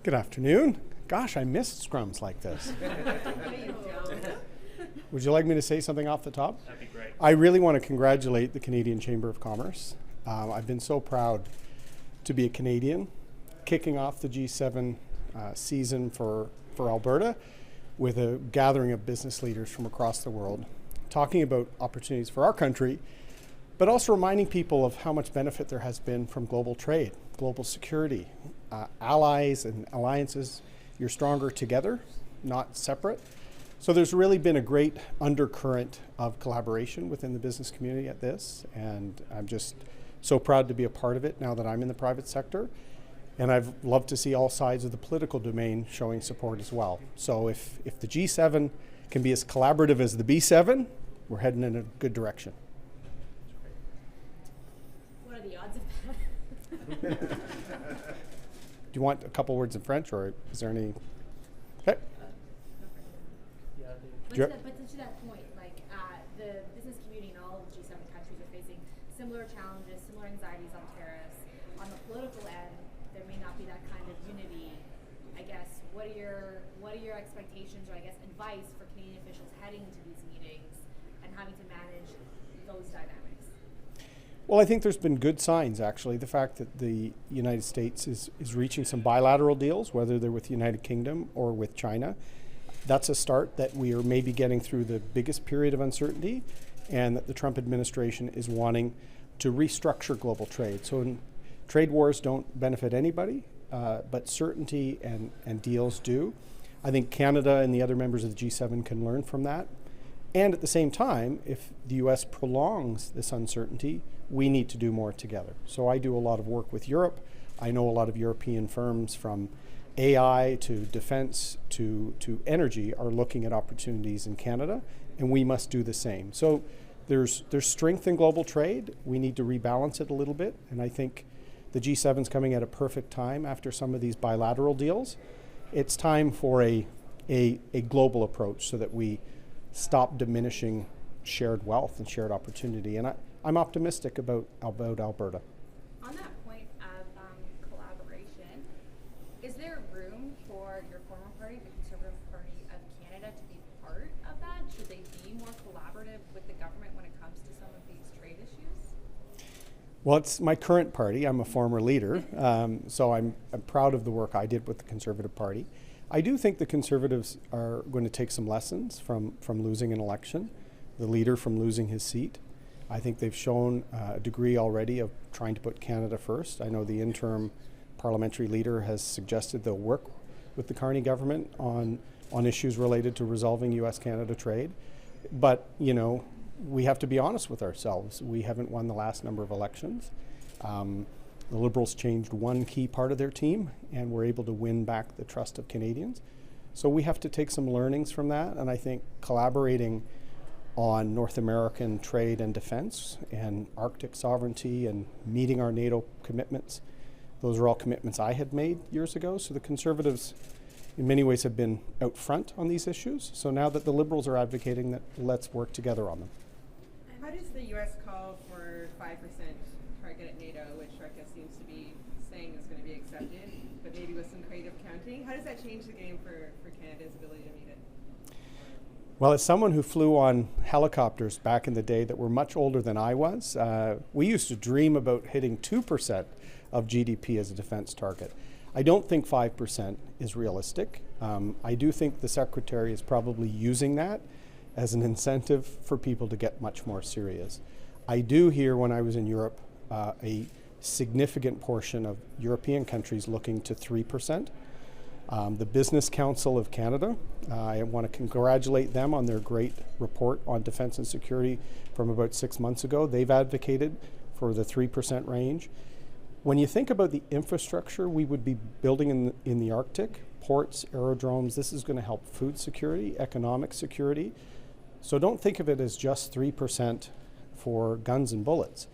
Good afternoon. Gosh, I missed scrums like this. Would you like me to say something off the top? That'd be great. I really want to congratulate the Canadian Chamber of Commerce. I've been so proud to be a Canadian, kicking off the G7 season for Alberta with a gathering of business leaders from across the world, talking about opportunities for our country, but also reminding people of how much benefit there has been from global trade, global security, allies and alliances. You're stronger together, not separate. So there's really been a great undercurrent of collaboration within the business community at this, and I'm just so proud to be a part of it now that I'm in the private sector. And I've loved to see all sides of the political domain showing support as well. So if the G7 can be as collaborative as the B7, we're heading in a good direction. What are the odds of that? Do you want a couple words in French, or is there any? Okay. But to that point, like the business community in all of the G7 countries are facing similar challenges, similar anxieties on tariffs. On the political end, there may not be that kind of unity. I guess what are your expectations, or I guess advice for Canadian officials heading into these meetings and having to manage those dynamics? Well, I think there's been good signs, actually. The fact that the United States is reaching some bilateral deals, whether they're with the United Kingdom or with China. That's a start that we are maybe getting through the biggest period of uncertainty, and that the Trump administration is wanting to restructure global trade. So trade wars don't benefit anybody, but certainty and deals do. I think Canada and the other members of the G7 can learn from that. And at the same time, if the US prolongs this uncertainty, we need to do more together. So I do a lot of work with Europe. I know a lot of European firms, from AI to defense to energy, are looking at opportunities in Canada, and we must do the same. So there's strength in global trade. We need to rebalance it a little bit, and I think the G7's coming at a perfect time after some of these bilateral deals. It's time for a global approach so that we stop diminishing shared wealth and shared opportunity. And I'm optimistic about Alberta. On that point of collaboration, is there room for your former party, the Conservative Party of Canada, to be part of that? Should they be more collaborative with the government when it comes to some of these trade issues? Well, it's my current party. I'm a former leader, so I'm proud of the work I did with the Conservative Party. I do think the Conservatives are going to take some lessons from losing an election, the leader from losing his seat. I think they've shown a degree already of trying to put Canada first. I know the interim parliamentary leader has suggested they'll work with the Carney government on issues related to resolving US-Canada trade. But, you know, we have to be honest with ourselves. We haven't won the last number of elections. The Liberals changed one key part of their team, and were able to win back the trust of Canadians. So we have to take some learnings from that, and I think collaborating on North American trade and defense and Arctic sovereignty and meeting our NATO commitments, those are all commitments I had made years ago. So the Conservatives in many ways have been out front on these issues. So now that the Liberals are advocating that, let's work together on them. How does the U.S. call for 5% target at NATO, which Russia seems to be saying is going to be accepted, but maybe with some creative counting? How does that change the game for Canada's ability to meet it? Well, as someone who flew on helicopters back in the day that were much older than I was, we used to dream about hitting 2% of GDP as a defense target. I don't think 5% is realistic. I do think the Secretary is probably using that as an incentive for people to get much more serious. I do hear, when I was in Europe, a significant portion of European countries looking to 3%. The Business Council of Canada, I want to congratulate them on their great report on defense and security from about 6 months ago. They've advocated for the 3% range. When you think about the infrastructure we would be building in the Arctic, ports, aerodromes, this is going to help food security, economic security. So don't think of it as just 3% for guns and bullets.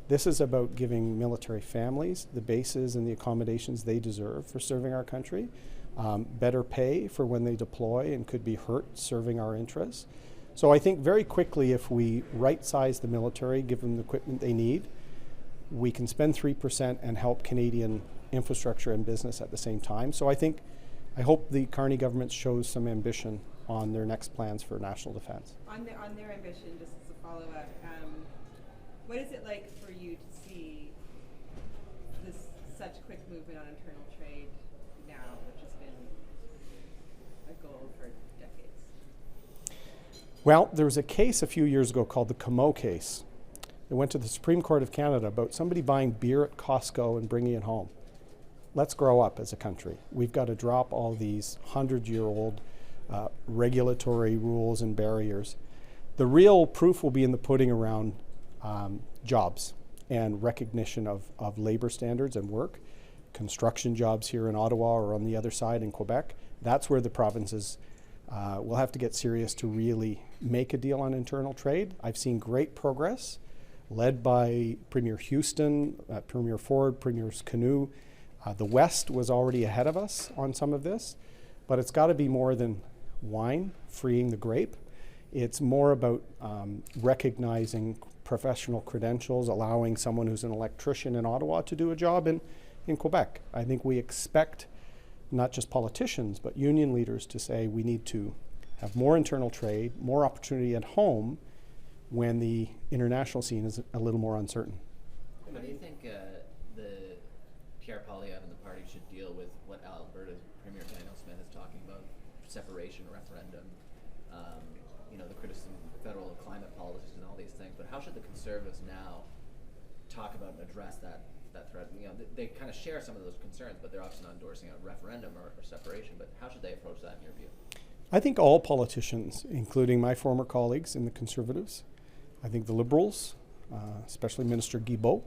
This is about giving military families the bases and the accommodations they deserve for serving our country, better pay for when they deploy and could be hurt serving our interests. So I think very quickly, if we right-size the military, give them the equipment they need, we can spend 3% and help Canadian infrastructure and business at the same time. So I hope the Carney government shows some ambition on their next plans for national defense. On their ambition, just as a follow-up, what is it like for you to see such quick movement on internal trade now, which has been a goal for decades? Well, there was a case a few years ago called the Comeau case. It went to the Supreme Court of Canada about somebody buying beer at Costco and bringing it home. Let's grow up as a country. We've got to drop all these 100-year-old regulatory rules and barriers. The real proof will be in the pudding around jobs and recognition of labor standards and work. Construction jobs here in Ottawa or on the other side in Quebec. That's where the provinces will have to get serious to really make a deal on internal trade. I've seen great progress led by Premier Houston, Premier Ford, Premiers Canoe. The West was already ahead of us on some of this, but it's got to be more than wine, freeing the grape. It's more about recognizing professional credentials, allowing someone who's an electrician in Ottawa to do a job in Quebec. I think we expect not just politicians, but union leaders to say we need to have more internal trade, more opportunity at home when the international scene is a little more uncertain. How do you think the Pierre Poilievre and the party should deal with what Alberta's Premier Daniel Smith is talking about, separation referendum, the criticism of federal climate policies and all these things, but how should the Conservatives now talk about and address that threat? They kind of share some of those concerns, but they're obviously not endorsing a referendum or separation, but how should they approach that in your view? I think all politicians, including my former colleagues in the Conservatives, I think the Liberals, especially Minister Guilbeault,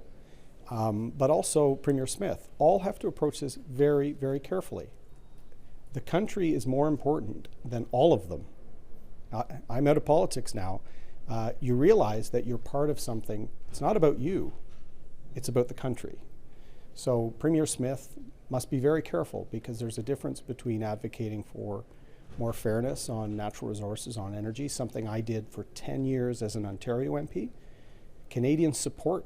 but also Premier Smith, all have to approach this very, very carefully. The country is more important than all of them. I'm out of politics now. You realize that you're part of something. It's not about you. It's about the country. So Premier Smith must be very careful because there's a difference between advocating for more fairness on natural resources, on energy, something I did for 10 years as an Ontario MP. Canadians support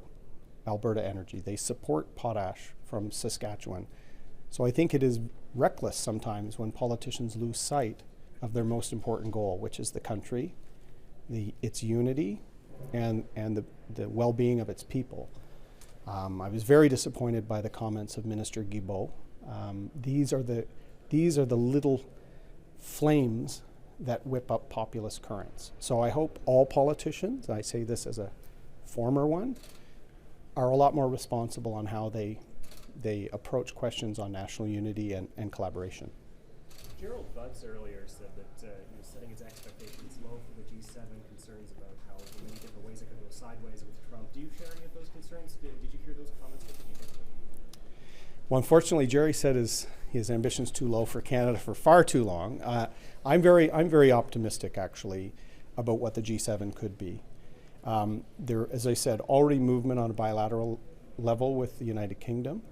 Alberta energy. They support potash from Saskatchewan. So I think it is reckless sometimes when politicians lose sight of their most important goal, which is the country, its unity, and the well-being of its people. I was very disappointed by the comments of Minister Guilbeault. These are the little flames that whip up populist currents. So I hope all politicians, I say this as a former one, are a lot more responsible on how they approach questions on national unity and collaboration. Gerald Butts earlier said that he was setting his expectations low for the G7, concerns about how in many different ways it could go sideways with Trump. Do you share any of those concerns? Did you hear those comments? Well, unfortunately, Jerry said his ambition's too low for Canada for far too long. I'm very optimistic, actually, about what the G7 could be. There, as I said, already movement on a bilateral level with the United Kingdom.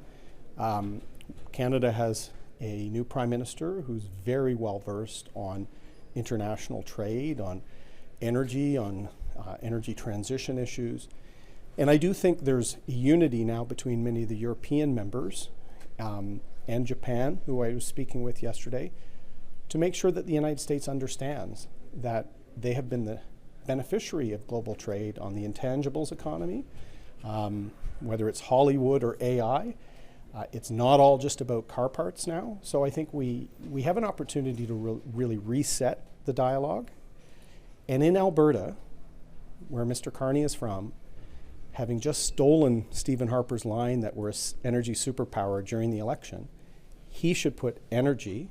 Canada has a new Prime Minister who's very well versed on international trade, on energy transition issues. And I do think there's unity now between many of the European members and Japan, who I was speaking with yesterday, to make sure that the United States understands that they have been the beneficiary of global trade on the intangibles economy, whether it's Hollywood or AI. It's not all just about car parts now. So I think we have an opportunity to really reset the dialogue. And in Alberta, where Mr. Carney is from, having just stolen Stephen Harper's line that we're an energy superpower during the election, he should put energy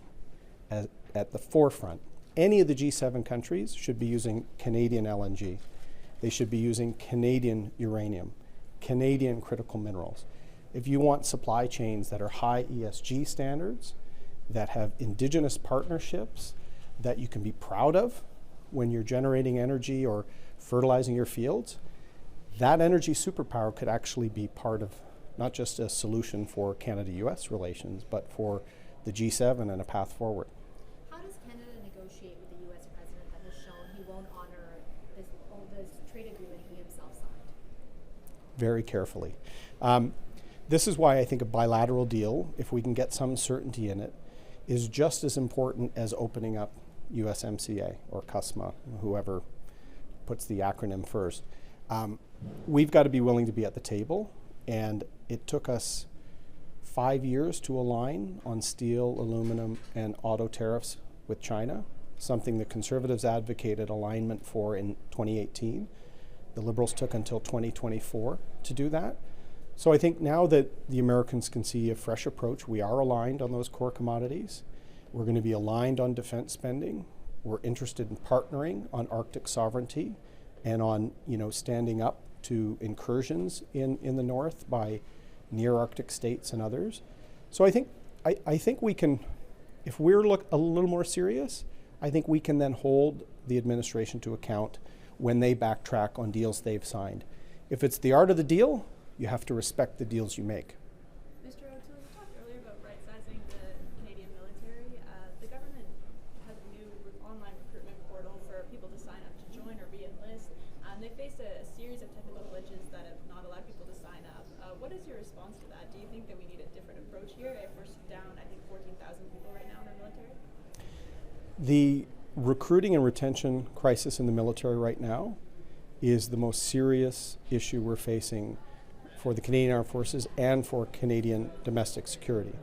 at the forefront. Any of the G7 countries should be using Canadian LNG. They should be using Canadian uranium, Canadian critical minerals. If you want supply chains that are high ESG standards, that have indigenous partnerships that you can be proud of when you're generating energy or fertilizing your fields, that energy superpower could actually be part of not just a solution for Canada-US relations, but for the G7 and a path forward. How does Canada negotiate with the U.S. president that has shown he won't honor this trade agreement he himself signed? Very carefully. This is why I think a bilateral deal, if we can get some certainty in it, is just as important as opening up USMCA or CUSMA, whoever puts the acronym first. We've got to be willing to be at the table, and it took us 5 years to align on steel, aluminum, and auto tariffs with China, something the Conservatives advocated alignment for in 2018. The Liberals took until 2024 to do that. So I think now that the Americans can see a fresh approach, we are aligned on those core commodities. We're going to be aligned on defense spending. We're interested in partnering on Arctic sovereignty and on, standing up to incursions in the north by near Arctic states and others. So I think we can, if we're a little more serious, I think we can then hold the administration to account when they backtrack on deals they've signed. If it's the art of the deal, you have to respect the deals you make. Mr. O'Toole, you talked earlier about right-sizing the Canadian military. The government has a new online recruitment portal for people to sign up to join or re-enlist. They faced a series of technical glitches that have not allowed people to sign up. What is your response to that? Do you think that we need a different approach here if we're down, I think, 14,000 people right now in our military? The recruiting and retention crisis in the military right now is the most serious issue we're facing for the Canadian Armed Forces and for Canadian domestic security.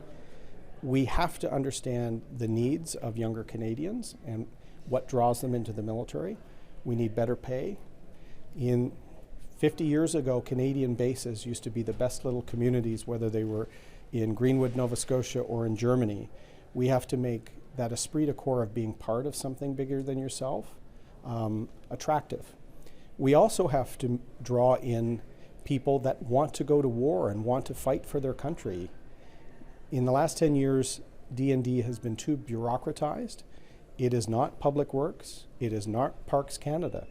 We have to understand the needs of younger Canadians and what draws them into the military. We need better pay. 50 years ago, Canadian bases used to be the best little communities, whether they were in Greenwood, Nova Scotia, or in Germany. We have to make that esprit de corps of being part of something bigger than yourself attractive. We also have to draw in people that want to go to war and want to fight for their country. In the last 10 years, D&D has been too bureaucratized. It is not Public Works. It is not Parks Canada.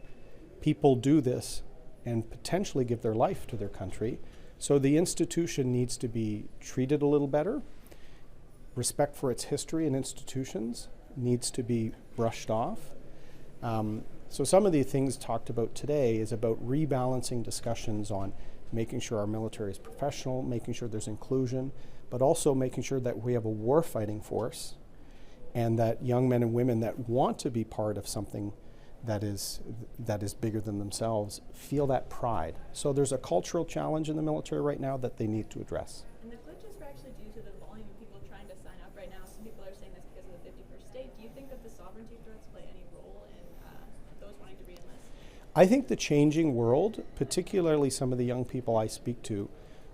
People do this and potentially give their life to their country. So the institution needs to be treated a little better. Respect for its history and institutions needs to be brushed off. So some of the things talked about today is about rebalancing discussions on making sure our military is professional, making sure there's inclusion, but also making sure that we have a war-fighting force and that young men and women that want to be part of something that is bigger than themselves feel that pride. So there's a cultural challenge in the military right now that they need to address. And the glitches were actually due to the volume of people trying to sign up right now. Some people are saying that's because of the 51st state. Do you think that the sovereignty threats play any role in those wanting to re-enlist? I think the changing world, particularly some of the young people I speak to,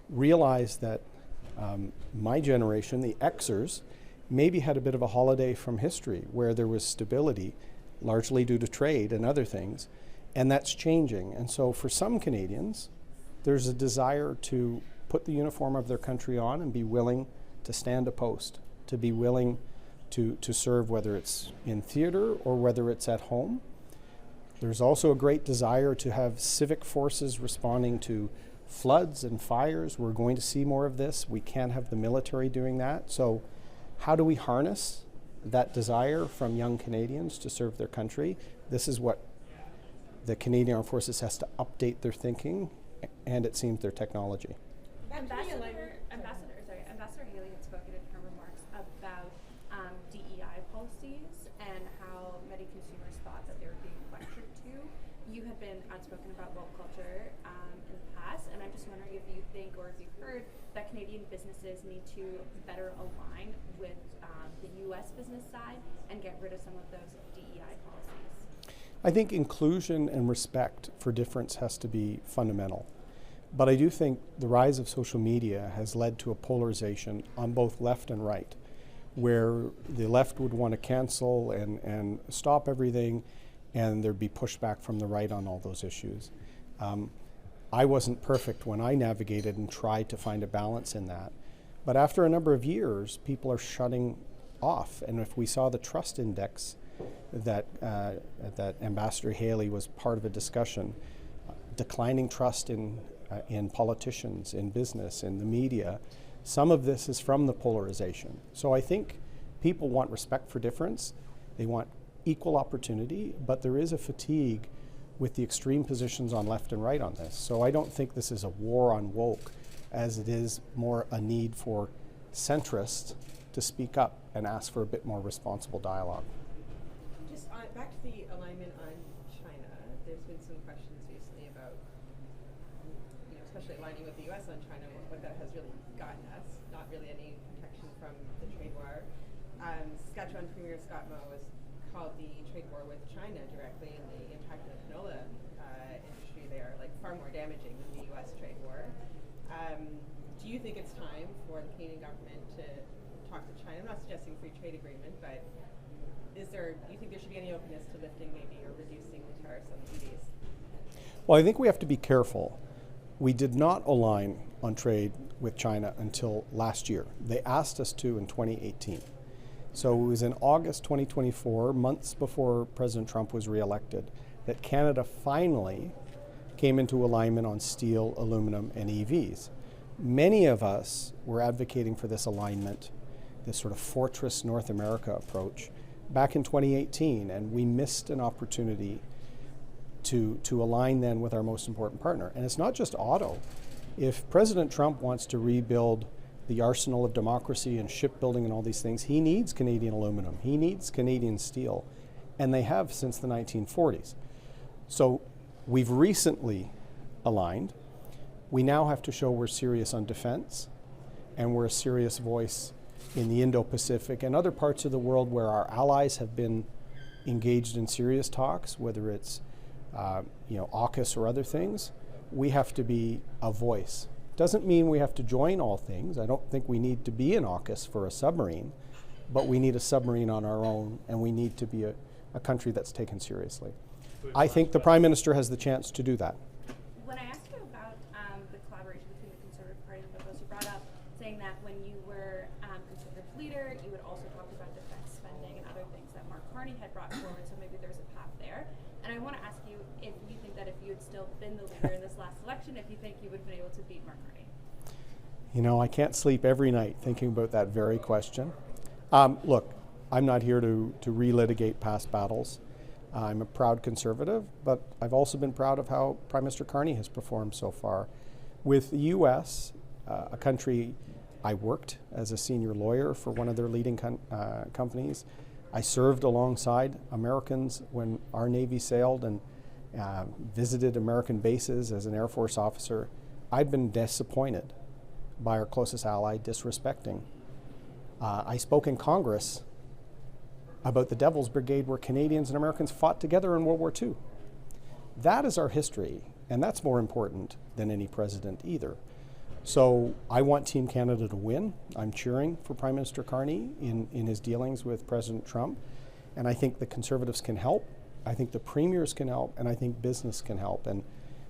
realize that my generation, the Xers, maybe had a bit of a holiday from history where there was stability, largely due to trade and other things, and that's changing. And so for some Canadians, there's a desire to put the uniform of their country on and be willing to stand a post, to be willing to serve, whether it's in theater or whether it's at home. There's also a great desire to have civic forces responding to floods and fires. We're going to see more of this. We can't have the military doing that. So how do we harness that desire from young Canadians to serve their country? This is what the Canadian Armed Forces has to update their thinking and, it seems, their technology. Ambassador Haley had spoken in her remarks about DEI policies and how many consumers thought that they were being lectured to. You have been outspoken about woke culture in the past, and I'm just wondering if you think or if you've heard that Canadian businesses need to better align with the U.S. business side and get rid of some of those DEI policies. I think inclusion and respect for difference has to be fundamental. But I do think the rise of social media has led to a polarization on both left and right, where the left would want to cancel and stop everything, and there'd be pushback from the right on all those issues. I wasn't perfect when I navigated and tried to find a balance in that. But after a number of years, people are shutting off. And if we saw the trust index that Ambassador Haley was part of a discussion, declining trust in politicians, in business, in the media, some of this is from the polarization. So I think people want respect for difference. They want equal opportunity, but there is a fatigue with the extreme positions on left and right on this. So I don't think this is a war on woke. as it is more a need for centrists to speak up and ask for a bit more responsible dialogue. Just back to the alignment on China. There's been some questions recently about, especially aligning with the U.S. on China, what that has really gotten us. Not really any protection from the trade war. Saskatchewan Premier Scott Moe has called the trade war with China directly and the impact on the canola industry there like far more damaging than the U.S. trade war. Do you think it's time for the Canadian government to talk to China? I'm not suggesting a free trade agreement, but do you think there should be any openness to lifting maybe or reducing the tariffs on the duties? Well, I think we have to be careful. We did not align on trade with China until last year. They asked us to in 2018. So it was in August 2024, months before President Trump was reelected, that Canada finally came into alignment on steel, aluminum, and EVs. Many of us were advocating for this alignment, this sort of fortress North America approach, back in 2018, and we missed an opportunity to align then with our most important partner. And it's not just auto. If President Trump wants to rebuild the arsenal of democracy and shipbuilding and all these things, he needs Canadian aluminum, he needs Canadian steel, and they have since the 1940s. So we've recently aligned. We now have to show we're serious on defense, and we're a serious voice in the Indo-Pacific and other parts of the world where our allies have been engaged in serious talks, whether it's AUKUS or other things. We have to be a voice. Doesn't mean we have to join all things. I don't think we need to be in AUKUS for a submarine, but we need a submarine on our own, and we need to be a country that's taken seriously. I think the Prime Minister has the chance to do that. When I asked you about the collaboration between the Conservative Party and Liberals, you brought up saying that when you were Conservative leader, you would also talk about defense spending and other things that Mark Carney had brought forward, so maybe there's a path there. And I want to ask you if you think that if you had still been the leader in this last election, if you think you would have been able to beat Mark Carney. I can't sleep every night thinking about that very question. Look, I'm not here to relitigate past battles. I'm a proud Conservative, but I've also been proud of how Prime Minister Carney has performed so far. With the U.S., a country I worked as a senior lawyer for one of their leading companies. I served alongside Americans when our Navy sailed and visited American bases as an Air Force officer. I'd been disappointed by our closest ally disrespecting. I spoke in Congress about the Devil's Brigade where Canadians and Americans fought together in World War II. That is our history, and that's more important than any president either. So I want Team Canada to win. I'm cheering for Prime Minister Carney in his dealings with President Trump, and I think the Conservatives can help. I think the premiers can help, and I think business can help. And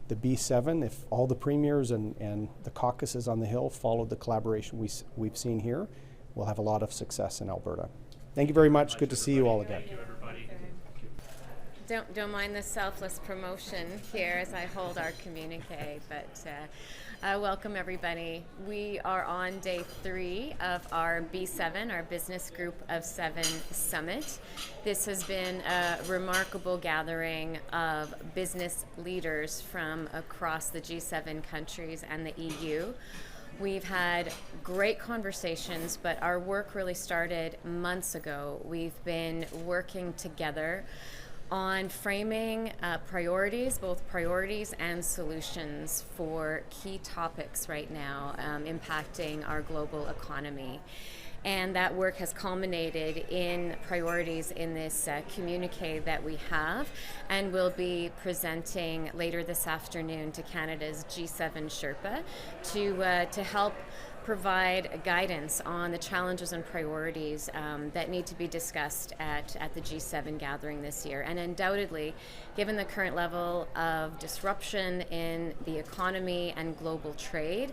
the B7, if all the premiers and the caucuses on the Hill follow the collaboration we've seen here, we'll have a lot of success in Alberta. Thank you very much. Good to see you all again. Thank you, everybody. Don't mind the selfless promotion here as I hold our communique, but welcome everybody. We are on day 3 of our B7, our Business Group of 7 Summit. This has been a remarkable gathering of business leaders from across the G7 countries and the EU. We've had great conversations, but our work really started months ago. We've been working together on framing priorities, both priorities and solutions for key topics right now impacting our global economy. And that work has culminated in priorities in this communique that we have, and we'll be presenting later this afternoon to Canada's G7 Sherpa to help provide guidance on the challenges and priorities that need to be discussed at the G7 gathering this year. And undoubtedly, given the current level of disruption in the economy and global trade,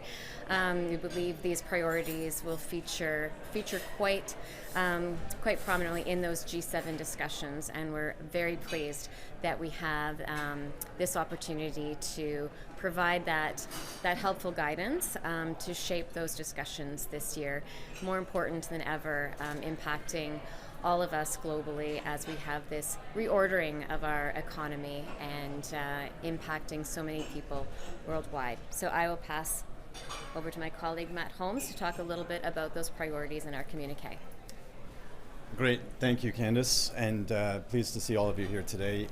we believe these priorities will feature quite prominently in those G7 discussions, and we're very pleased that we have this opportunity to provide that helpful guidance to shape those discussions this year, more important than ever, impacting all of us globally as we have this reordering of our economy and impacting so many people worldwide. So I will pass over to my colleague Matt Holmes to talk a little bit about those priorities in our communique. Great, thank you, Candace, and pleased to see all of you here today.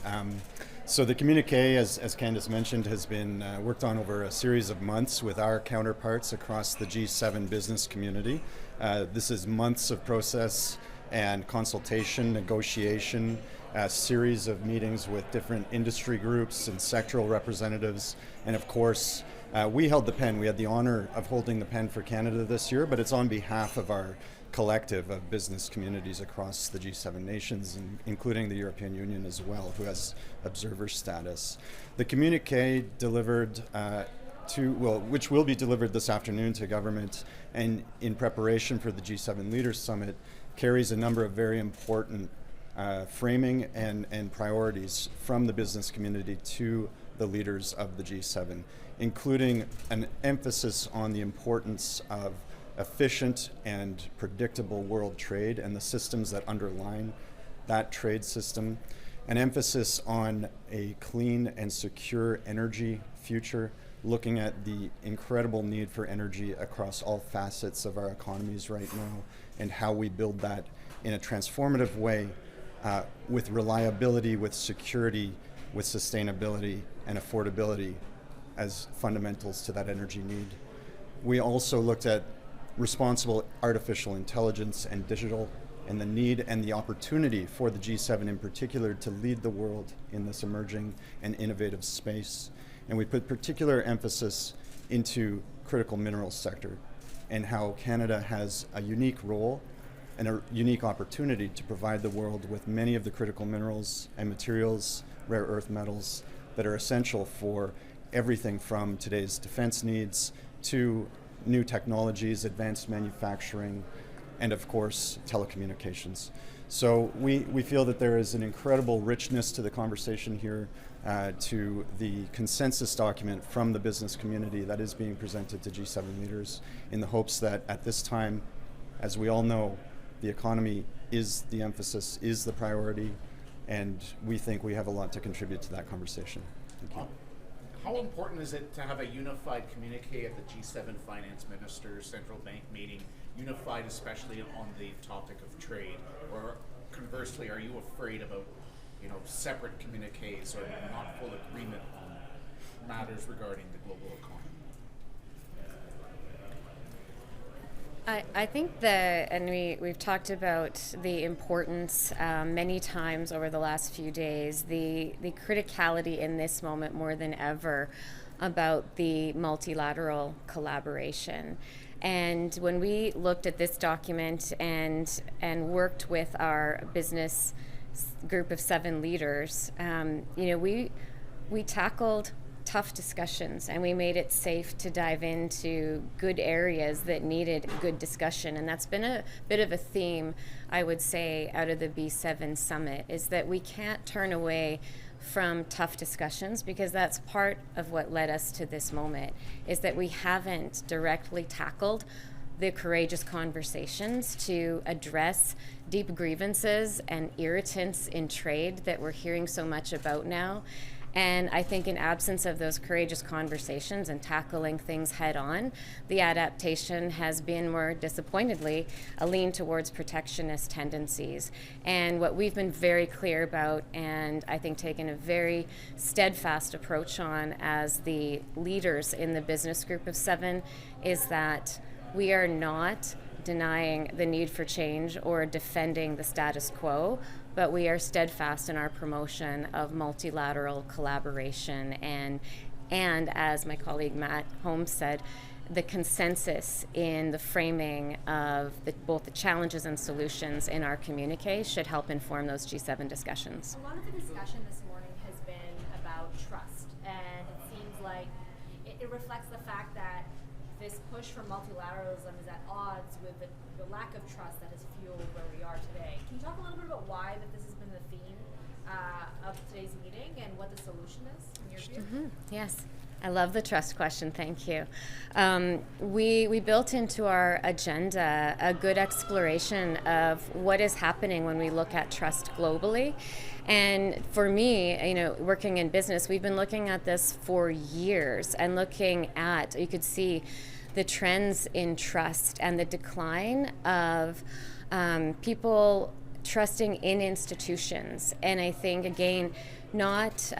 So the communique, as Candace mentioned, has been worked on over a series of months with our counterparts across the G7 business community. This is months of process and consultation, negotiation, a series of meetings with different industry groups and sectoral representatives, and of course, we held the pen. We had the honor of holding the pen for Canada this year, but it's on behalf of our collective of business communities across the G7 nations, including the European Union as well, who has observer status. The communique delivered which will be delivered this afternoon to government, and in preparation for the G7 Leaders Summit, carries a number of very important framing and priorities from the business community to the leaders of the G7, including an emphasis on the importance of efficient and predictable world trade and the systems that underline that trade system, an emphasis on a clean and secure energy future, looking at the incredible need for energy across all facets of our economies right now, and how we build that in a transformative way with reliability, with security, with sustainability and affordability as fundamentals to that energy need. We also looked at responsible artificial intelligence and digital, and the need and the opportunity for the G7 in particular to lead the world in this emerging and innovative space. And we put particular emphasis into critical minerals sector and how Canada has a unique role and a unique opportunity to provide the world with many of the critical minerals and materials, rare earth metals, that are essential for everything from today's defense needs to new technologies, advanced manufacturing, and of course, telecommunications. So we feel that there is an incredible richness to the conversation here, to the consensus document from the business community that is being presented to G7 leaders, in the hopes that at this time, as we all know, the economy is the emphasis, is the priority, and we think we have a lot to contribute to that conversation. Thank you. How important is it to have a unified communique at the G7 finance ministers central bank meeting, unified especially on the topic of trade? Or conversely, are you afraid about, separate communiques or not full agreement on matters regarding the global economy? I think we've talked about the importance many times over the last few days, the criticality in this moment more than ever about the multilateral collaboration. And when we looked at this document and worked with our business group of 7 leaders, we tackled tough discussions, and we made it safe to dive into good areas that needed good discussion. And that's been a bit of a theme, I would say, out of the B7 summit, is that we can't turn away from tough discussions, because that's part of what led us to this moment, is that we haven't directly tackled the courageous conversations to address deep grievances and irritants in trade that we're hearing so much about now. And I think in absence of those courageous conversations and tackling things head on, the adaptation has been, more disappointedly, a lean towards protectionist tendencies. And what we've been very clear about, and I think taken a very steadfast approach on as the leaders in the business group of 7, is that we are not denying the need for change or defending the status quo, but we are steadfast in our promotion of multilateral collaboration and as my colleague Matt Holmes said, the consensus in the framing of both the challenges and solutions in our communique should help inform those G7 discussions. A lot of the discussion this morning has been about trust, and it seems like it reflects the fact that this push for multilateralism is at odds with the lack of trust that has fueled where we are today. Can you talk a little bit about why this has been the theme of today's meeting and what the solution is in your view? Yes. I love the trust question, thank you. We built into our agenda a good exploration of what is happening when we look at trust globally. And for me, working in business, we've been looking at this for years and looking at, you could see the trends in trust and the decline of people trusting in institutions. And I think, again, not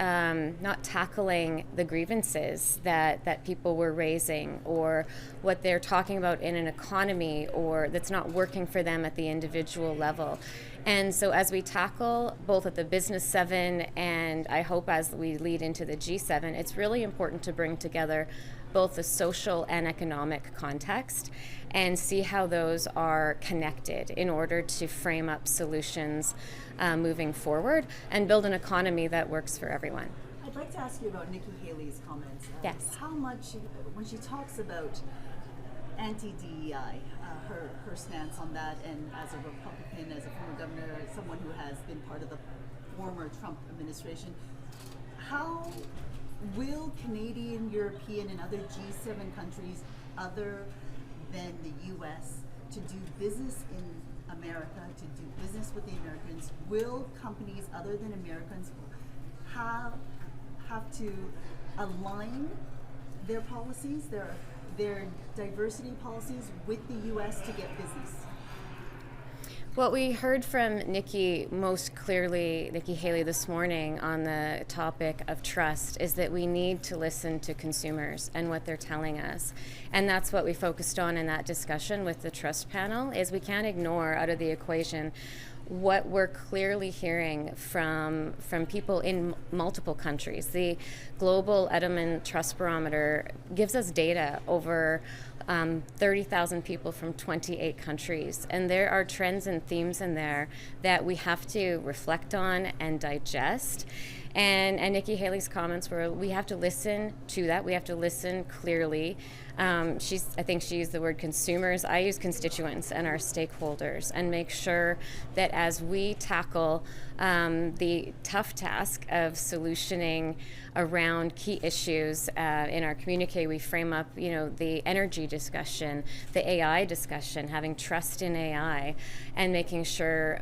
tackling the grievances that people were raising or what they're talking about in an economy or that's not working for them at the individual level. And so as we tackle both at the Business 7 and I hope as we lead into the G7, it's really important to bring together both the social and economic context and see how those are connected in order to frame up solutions moving forward and build an economy that works for everyone. I'd like to ask you about Nikki Haley's comments. Yes. How much, when she talks about anti-DEI, her stance on that, and as a Republican, as a former governor, someone who has been part of the former Trump administration, how will Canadian, European, and other G7 countries other than the U.S. to do business in America, to do business with the Americans, will companies other than Americans have to align their policies, their diversity policies with the U.S. to get business? What we heard from Nikki most clearly, Nikki Haley, this morning on the topic of trust is that we need to listen to consumers and what they're telling us. And that's what we focused on in that discussion with the trust panel, is we can't ignore out of the equation what we're clearly hearing from people in multiple countries. The Global Edelman Trust Barometer gives us data over 30,000 people from 28 countries. And there are trends and themes in there that we have to reflect on and digest. And Nikki Haley's comments were, we have to listen to that. We have to listen clearly. I think she used the word consumers. I use constituents and our stakeholders, and make sure that as we tackle the tough task of solutioning around key issues in our communique, we frame up, the energy discussion, the AI discussion, having trust in AI, and making sure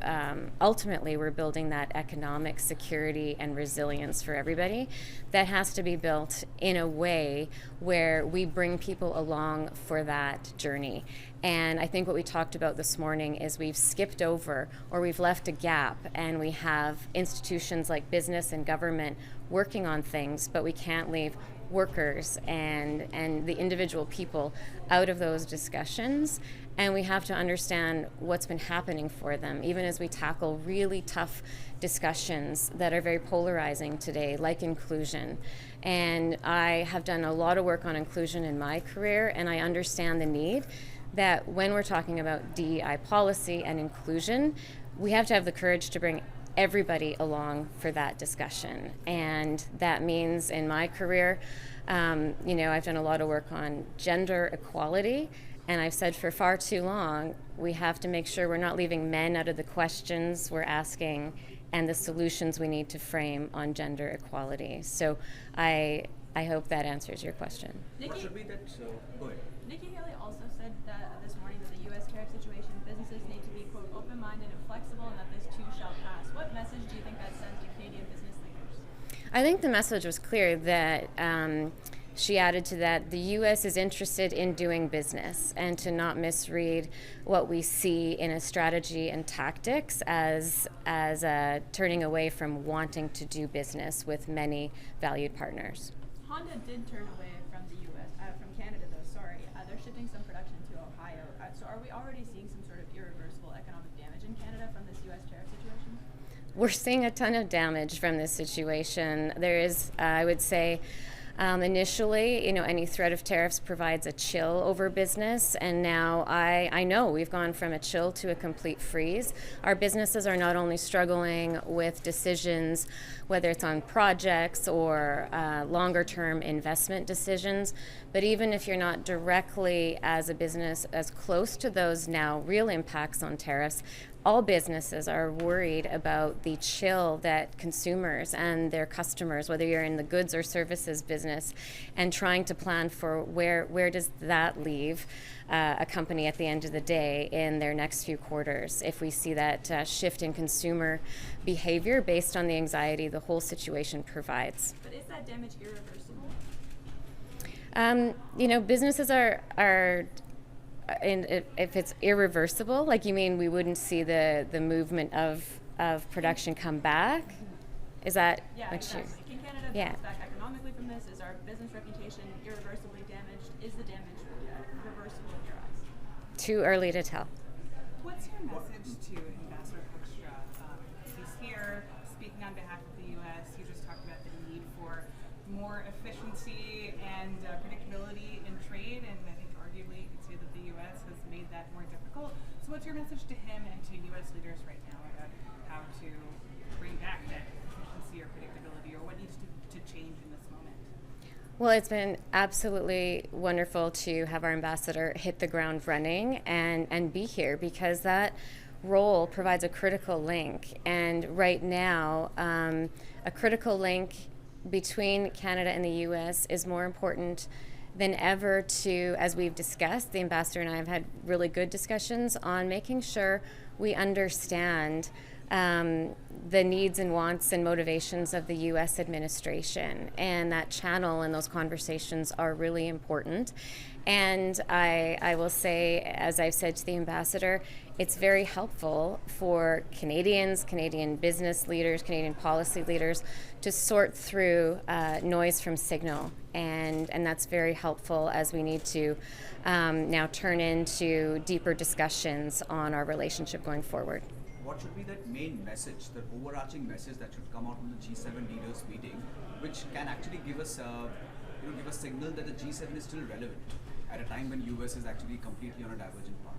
ultimately we're building that economic security and resilience for everybody. That has to be built in a way where we bring people along for that journey. And I think what we talked about this morning is we've skipped over or we've left a gap, and we have institutions like business and government working on things, but we can't leave workers and the individual people out of those discussions. And we have to understand what's been happening for them, even as we tackle really tough discussions that are very polarizing today, like inclusion. And I have done a lot of work on inclusion in my career, and I understand the need that when we're talking about DEI policy and inclusion, we have to have the courage to bring everybody along for that discussion. And that means in my career, I've done a lot of work on gender equality, and I've said for far too long, we have to make sure we're not leaving men out of the questions we're asking and the solutions we need to frame on gender equality. So I hope that answers your question. Nikki Haley also said that this morning that the U.S. tariff situation, businesses need to be, quote, open-minded and flexible, and that this too shall pass. What message do you think that sends to Canadian business leaders? I think the message was clear that she added to that the U.S. is interested in doing business, and to not misread what we see in a strategy and tactics as turning away from wanting to do business with many valued partners. Honda did turn away from the U.S., from Canada though, sorry. They're shipping some production to Ohio. So are we already seeing some sort of irreversible economic damage in Canada from this U.S. tariff situation? We're seeing a ton of damage from this situation. There is, I would say, initially, any threat of tariffs provides a chill over business, and now I know we've gone from a chill to a complete freeze. Our businesses are not only struggling with decisions, whether it's on projects or longer-term investment decisions, but even if you're not directly, as a business, as close to those now real impacts on tariffs, all businesses are worried about the chill that consumers and their customers, whether you're in the goods or services business, and trying to plan for where does that leave a company at the end of the day in their next few quarters if we see that shift in consumer behavior based on the anxiety the whole situation provides. But is that damage irreversible? Businesses are if it's irreversible, like you mean we wouldn't see the movement of production come back? Is that Yeah, what exactly. you? Can Canada bounce back economically from this? Is our business reputation irreversibly damaged? Is the damage reversible in your eyes? Too early to tell. What's your message to Ambassador Hoekstra? He's here speaking on behalf of the U.S. You just talked about the need for more efficiency and predictability in trade, and I think arguably you could say that the U.S. has made that more difficult. So what's your message to him and to U.S. leaders right now about how to bring back that efficiency or predictability, or what needs to change in this moment? Well, it's been absolutely wonderful to have our ambassador hit the ground running and be here, because that role provides a critical link. And right now, a critical link between Canada and the U.S. is more important than ever to, as we've discussed, the ambassador and I have had really good discussions on making sure we understand the needs and wants and motivations of the U.S. administration, and that channel and those conversations are really important. And I will say, as I've said to the ambassador, it's very helpful for Canadians, Canadian business leaders, Canadian policy leaders to sort through noise from signal. And that's very helpful as we need to now turn into deeper discussions on our relationship going forward. What should be that main message, that overarching message that should come out from the G7 leaders meeting, which can actually give us give a signal that the G7 is still relevant at a time when US is actually completely on a divergent path?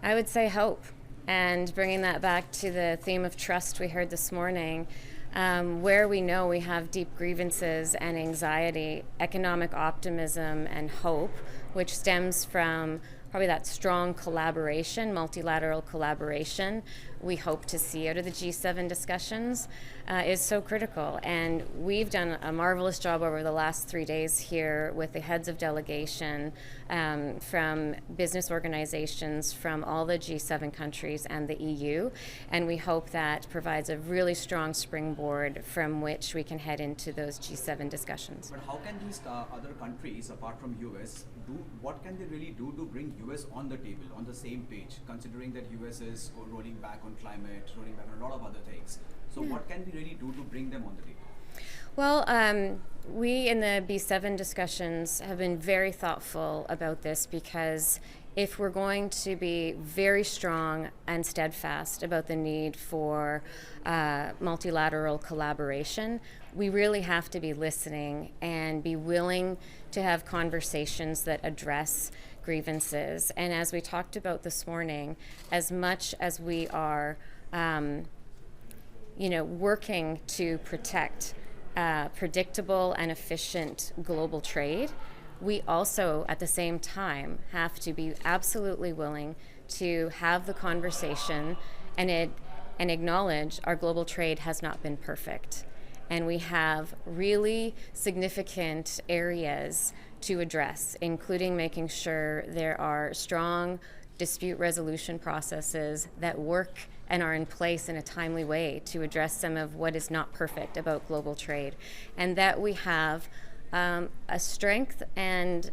I would say hope, and bringing that back to the theme of trust we heard this morning, where we know we have deep grievances and anxiety, economic optimism and hope, which stems from probably that strong collaboration, multilateral collaboration we hope to see out of the G7 discussions is so critical. And we've done a marvelous job over the last 3 days here with the heads of delegation from business organizations from all the G7 countries and the EU. And we hope that provides a really strong springboard from which we can head into those G7 discussions. But how can these other countries, apart from US, what can they really do to bring US on the table, on the same page, considering that US is rolling back on climate, rolling back on a lot of other things? So what can we really do to bring them on the table? Well, we in the B7 discussions have been very thoughtful about this, because if we're going to be very strong and steadfast about the need for multilateral collaboration, we really have to be listening and be willing to have conversations that address grievances. And as we talked about this morning, as much as we are working to protect predictable and efficient global trade, we also at the same time have to be absolutely willing to have the conversation and acknowledge our global trade has not been perfect. And we have really significant areas to address, including making sure there are strong dispute resolution processes that work and are in place in a timely way to address some of what is not perfect about global trade, and that we have a strength and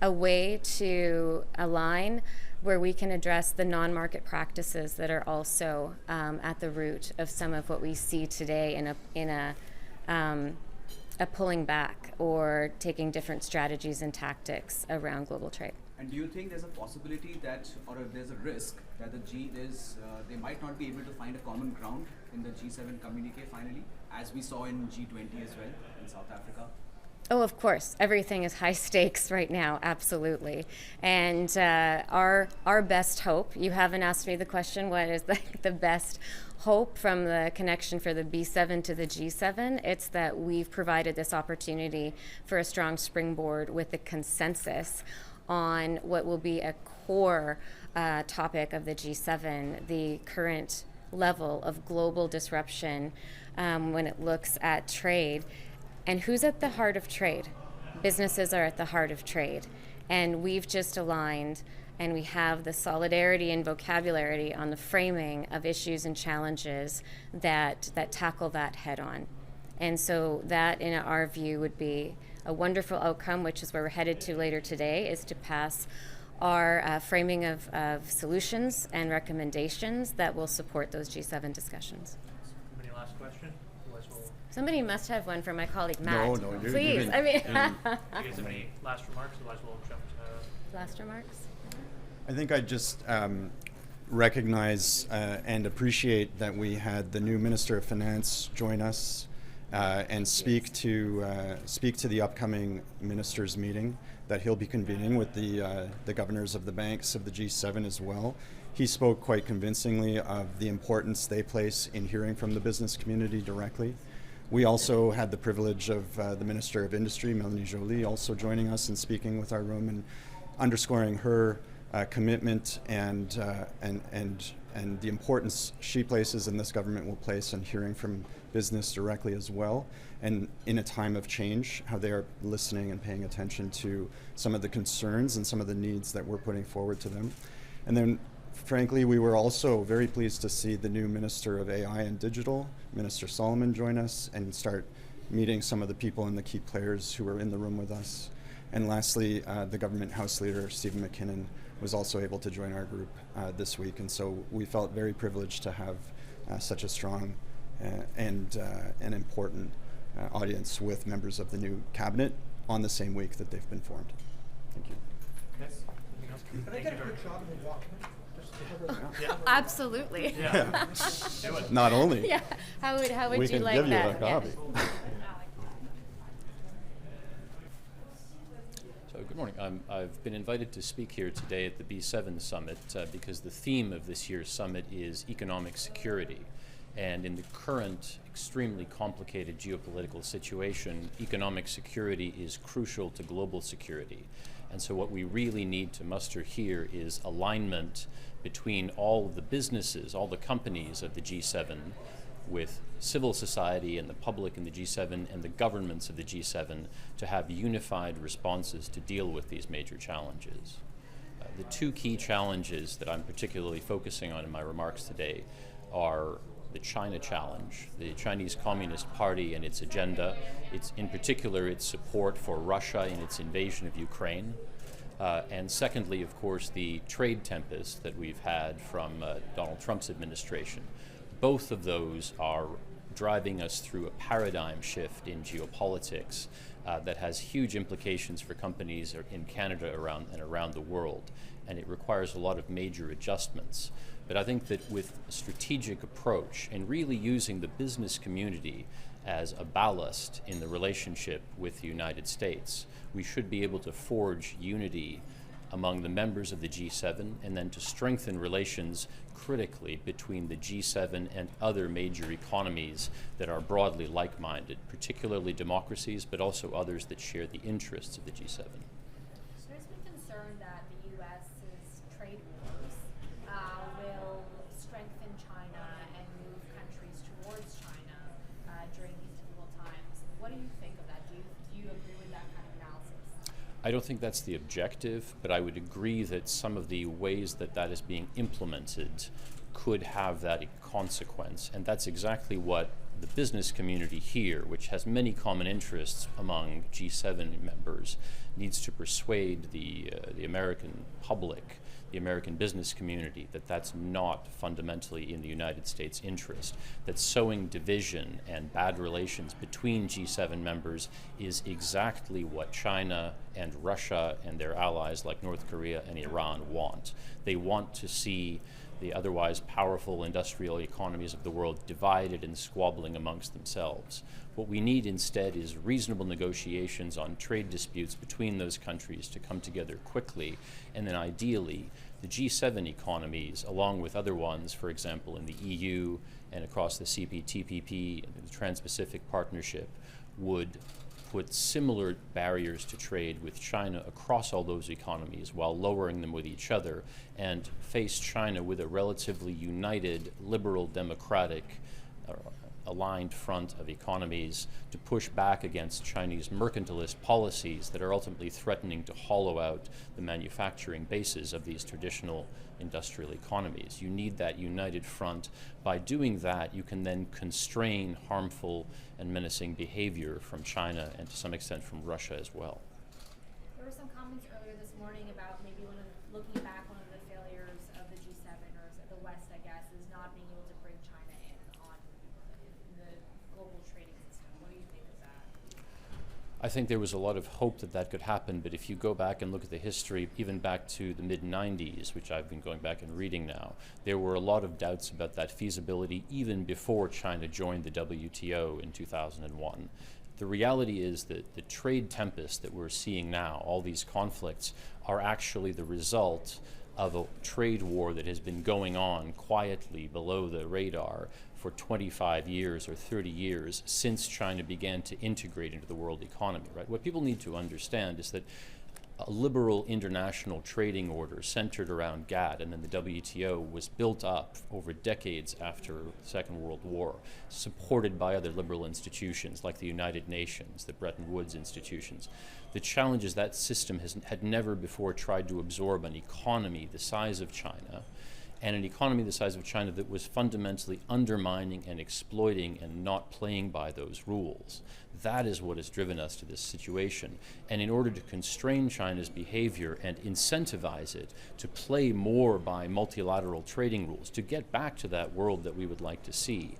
a way to align where we can address the non-market practices that are also at the root of some of what we see today in a pulling back or taking different strategies and tactics around global trade. And do you think there's a possibility that, or there's a risk that they might not be able to find a common ground in the G7 communique finally, as we saw in G20 as well in South Africa? Oh, of course. Everything is high stakes right now, absolutely. And our best hope, you haven't asked me the question, what is the best hope from the connection for the B7 to the G7? It's that we've provided this opportunity for a strong springboard with the consensus on what will be a core topic of the G7, the current level of global disruption when it looks at trade. And who's at the heart of trade? Businesses are at the heart of trade. And we've just aligned, and we have the solidarity and vocabulary on the framing of issues and challenges that tackle that head on. And so that, in our view, would be a wonderful outcome, which is where we're headed to later today, is to pass our framing of solutions and recommendations that will support those G7 discussions. Any last question? Otherwise we'll Somebody must have one for my colleague Matt. No, please. you guys have any last remarks? Otherwise we'll jump to Last remarks? I think I just recognize and appreciate that we had the new Minister of Finance join us and speak to the upcoming ministers' meeting that he'll be convening with the governors of the banks of the G7 as well. He spoke quite convincingly of the importance they place in hearing from the business community directly. We also had the privilege of the Minister of Industry, Melanie Joly, also joining us and speaking with our room and underscoring her commitment and the importance she places and this government will place on hearing from business directly as well. And in a time of change, how they are listening and paying attention to some of the concerns and some of the needs that we're putting forward to them. And then, frankly, we were also very pleased to see the new Minister of AI and Digital, Minister Solomon, join us and start meeting some of the people and the key players who were in the room with us. And lastly, the Government House Leader, Stephen McKinnon, was also able to join our group this week. And so we felt very privileged to have such a strong and important audience with members of the new cabinet on the same week that they've been formed. Thank you. Okay. Anything else? Can I get a quick shot of the document? Yeah. Absolutely. Yeah. Do it. Not only. Yeah. How would we you can like give you that? a copy. So good morning. I've been invited to speak here today at the B7 Summit because the theme of this year's summit is economic security. And in the current extremely complicated geopolitical situation, economic security is crucial to global security. And so what we really need to muster here is alignment between all of the businesses, all the companies of the G7, with civil society and the public in the G7 and the governments of the G7 to have unified responses to deal with these major challenges. The two key challenges that I'm particularly focusing on in my remarks today are the China challenge, the Chinese Communist Party and its agenda, in particular its support for Russia in its invasion of Ukraine, and secondly, of course, the trade tempest that we've had from Donald Trump's administration. Both of those are driving us through a paradigm shift in geopolitics that has huge implications for companies in Canada around the world, and it requires a lot of major adjustments. But I think that with a strategic approach and really using the business community as a ballast in the relationship with the United States, we should be able to forge unity among the members of the G7 and then to strengthen relations critically between the G7 and other major economies that are broadly like-minded, particularly democracies, but also others that share the interests of the G7. There's been concern that the U.S.'s trade wars will strengthen China and move countries towards China during these difficult times. What do you think of that? Do you agree with that kind of analysis? I don't think that's the objective, but I would agree that some of the ways that that is being implemented could have that consequence, and that's exactly what the business community here, which has many common interests among G7 members, needs to persuade the American public, the American business community, that that's not fundamentally in the United States' interest, that sowing division and bad relations between G7 members is exactly what China and Russia and their allies like North Korea and Iran want. They want to see the otherwise powerful industrial economies of the world divided and squabbling amongst themselves. What we need instead is reasonable negotiations on trade disputes between those countries to come together quickly, and then ideally the G7 economies, along with other ones, for example in the EU and across the CPTPP, the Trans-Pacific Partnership, would put similar barriers to trade with China across all those economies while lowering them with each other, and face China with a relatively united, liberal, democratic, aligned front of economies to push back against Chinese mercantilist policies that are ultimately threatening to hollow out the manufacturing bases of these traditional industrial economies. You need that united front. By doing that, you can then constrain harmful and menacing behavior from China and to some extent from Russia as well. There were some comments earlier this morning about maybe looking back, one of the failures of the G7 or the West, I guess, is not being able to bring China in the global trading system. What do you think of that? I think there was a lot of hope that that could happen, but if you go back and look at the history, even back to the mid-90s, which I've been going back and reading now, there were a lot of doubts about that feasibility even before China joined the WTO in 2001. The reality is that the trade tempest that we're seeing now, all these conflicts, are actually the result of a trade war that has been going on quietly below the radar for 25 years or 30 years since China began to integrate into the world economy, right? What people need to understand is that a liberal international trading order centered around GATT and then the WTO was built up over decades after the Second World War, supported by other liberal institutions like the United Nations, the Bretton Woods institutions. The challenge is that system had never before tried to absorb an economy the size of China, and an economy the size of China that was fundamentally undermining and exploiting and not playing by those rules. That is what has driven us to this situation. And in order to constrain China's behavior and incentivize it to play more by multilateral trading rules, to get back to that world that we would like to see,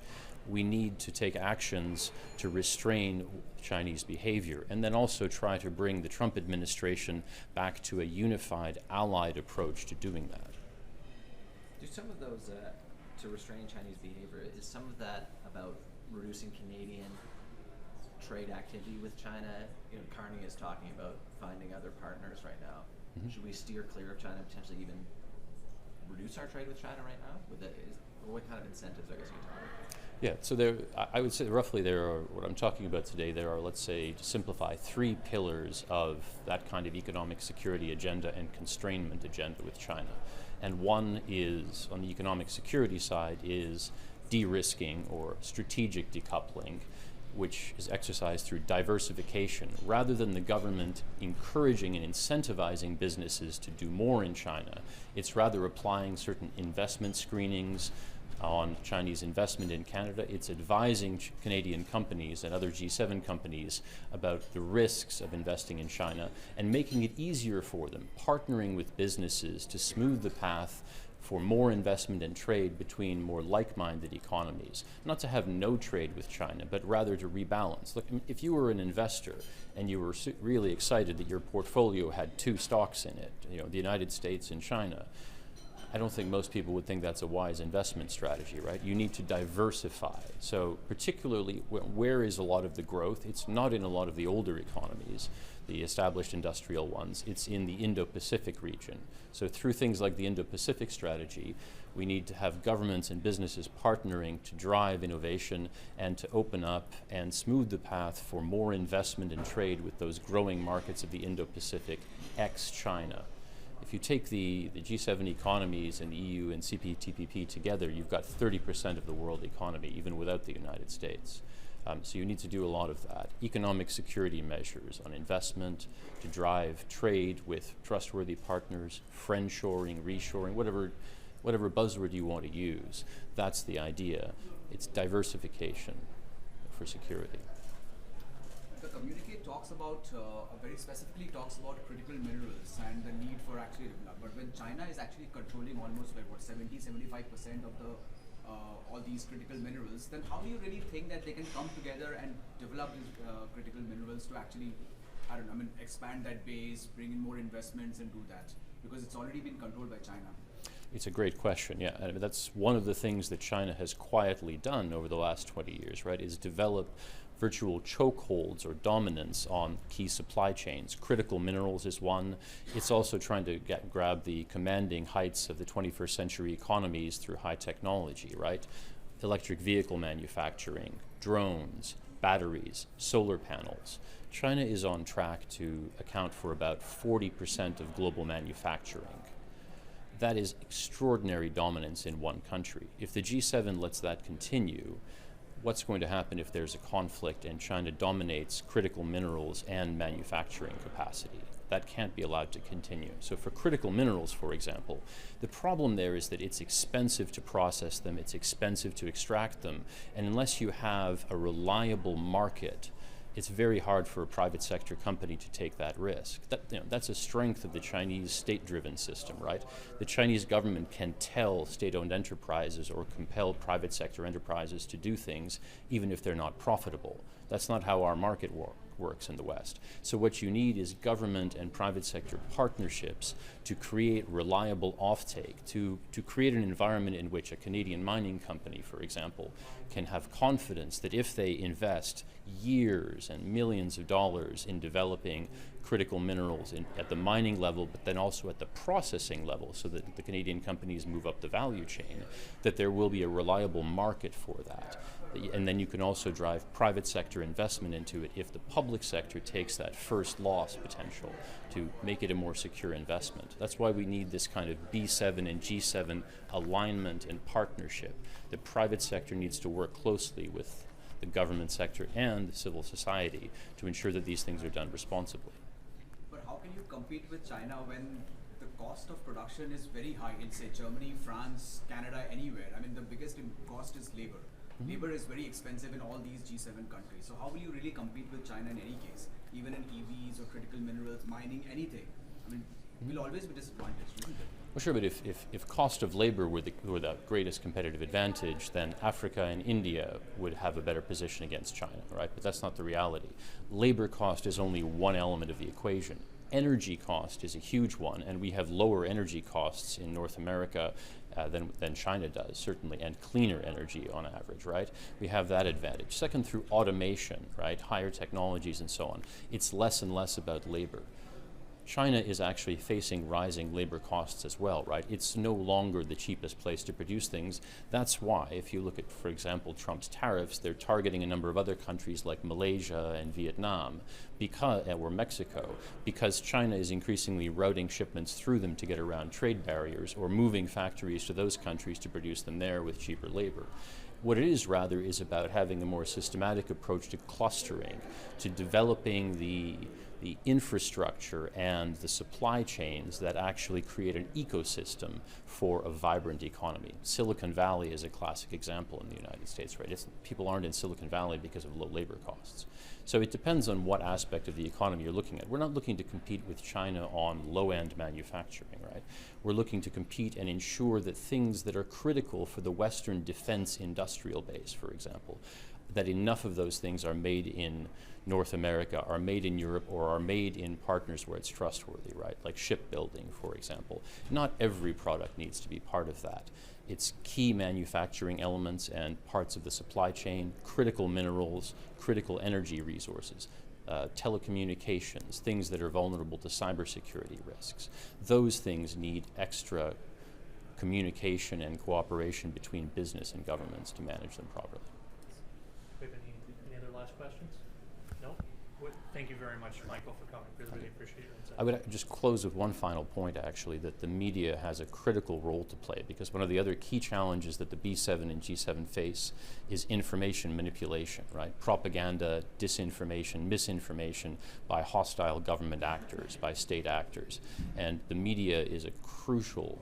we need to take actions to restrain Chinese behavior and then also try to bring the Trump administration back to a unified, allied approach to doing that. Do some of those, to restrain Chinese behavior, is some of that about reducing Canadian trade activity with China? You know, Carney is talking about finding other partners right now. Mm-hmm. Should we steer clear of China, potentially even reduce our trade with China right now? Or what kind of incentives, I guess, are you talking about? Yeah, so I would say roughly there are, what I'm talking about today, there are, let's say, to simplify, 3 pillars of that kind of economic security agenda and constrainment agenda with China. And one is, on the economic security side, is de-risking or strategic decoupling, which is exercised through diversification. Rather than the government encouraging and incentivizing businesses to do more in China, it's rather applying certain investment screenings on Chinese investment in Canada. It's advising Canadian companies and other G7 companies about the risks of investing in China and making it easier for them, partnering with businesses to smooth the path for more investment and trade between more like-minded economies. Not to have no trade with China, but rather to rebalance. Look, if you were an investor and you were really excited that your portfolio had 2 stocks in it, you know, the United States and China, I don't think most people would think that's a wise investment strategy, right? You need to diversify. So particularly where is a lot of the growth? It's not in a lot of the older economies, the established industrial ones. It's in the Indo-Pacific region. So through things like the Indo-Pacific strategy, we need to have governments and businesses partnering to drive innovation and to open up and smooth the path for more investment and trade with those growing markets of the Indo-Pacific, ex-China. If you take the G7 economies and the EU and CPTPP together, you've got 30% of the world economy, even without the United States. So you need to do a lot of that. Economic security measures on investment to drive trade with trustworthy partners, friendshoring, reshoring, whatever buzzword you want to use. That's the idea. It's diversification for security. The communique talks about, very specifically talks about critical minerals and the need for actually development. But when China is actually controlling almost like 70-75% of the all these critical minerals, then how do you really think that they can come together and develop these critical minerals to actually, expand that base, bring in more investments and do that? Because it's already been controlled by China. It's a great question, yeah. I mean, that's one of the things that China has quietly done over the last 20 years, right, is develop virtual chokeholds or dominance on key supply chains. Critical minerals is one. It's also trying to grab the commanding heights of the 21st century economies through high technology, right? Electric vehicle manufacturing, drones, batteries, solar panels. China is on track to account for about 40% of global manufacturing. That is extraordinary dominance in one country. If the G7 lets that continue, what's going to happen if there's a conflict and China dominates critical minerals and manufacturing capacity? That can't be allowed to continue. So for critical minerals, for example, the problem there is that it's expensive to process them, it's expensive to extract them, and unless you have a reliable market, it's very hard for a private sector company to take that risk. That's a strength of the Chinese state-driven system, right? The Chinese government can tell state-owned enterprises or compel private sector enterprises to do things even if they're not profitable. That's not how our market works in the West. So what you need is government and private sector partnerships to create reliable offtake, to create an environment in which a Canadian mining company, for example, can have confidence that if they invest years and millions of dollars in developing critical minerals at the mining level, but then also at the processing level, so that the Canadian companies move up the value chain, that there will be a reliable market for that. And then you can also drive private sector investment into it if the public sector takes that first loss potential to make it a more secure investment. That's why we need this kind of B7 and G7 alignment and partnership. The private sector needs to work closely with the government sector and civil society to ensure that these things are done responsibly. But how can you compete with China when the cost of production is very high in, say, Germany, France, Canada, anywhere? I mean, the biggest cost is labor. Labor is very expensive in all these G7 countries. So how will you really compete with China in any case? Even in EVs or critical minerals, mining, anything. I mean, we'll always be disadvantaged, isn't it? Well, sure, but if cost of labor were the greatest competitive advantage, then Africa and India would have a better position against China, right? But that's not the reality. Labor cost is only one element of the equation. Energy cost is a huge one, and we have lower energy costs in North America than China does, certainly, and cleaner energy on average, right? We have that advantage. Second, through automation, right, higher technologies and so on, it's less and less about labor. China is actually facing rising labor costs as well, right? It's no longer the cheapest place to produce things. That's why, if you look at, for example, Trump's tariffs, they're targeting a number of other countries like Malaysia and Vietnam, or Mexico, because China is increasingly routing shipments through them to get around trade barriers, or moving factories to those countries to produce them there with cheaper labor. What it is rather is about having a more systematic approach to clustering, to developing the infrastructure and the supply chains that actually create an ecosystem for a vibrant economy. Silicon Valley is a classic example in the United States, right? People aren't in Silicon Valley because of low labor costs. So it depends on what aspect of the economy you're looking at. We're not looking to compete with China on low-end manufacturing, right? We're looking to compete and ensure that things that are critical for the Western defense industrial base, for example, that enough of those things are made in North America, are made in Europe, or are made in partners where it's trustworthy, right? Like shipbuilding, for example. Not every product needs to be part of that. It's key manufacturing elements and parts of the supply chain, critical minerals, critical energy resources, telecommunications, things that are vulnerable to cybersecurity risks. Those things need extra communication and cooperation between business and governments to manage them properly. Do we have any other last questions? No? Thank you very much, Michael, for coming. Really appreciate your insight. I would just close with one final point, actually, that the media has a critical role to play, because one of the other key challenges that the B7 and G7 face is information manipulation, right? Propaganda, disinformation, misinformation by hostile government actors, by state actors. And the media is a crucial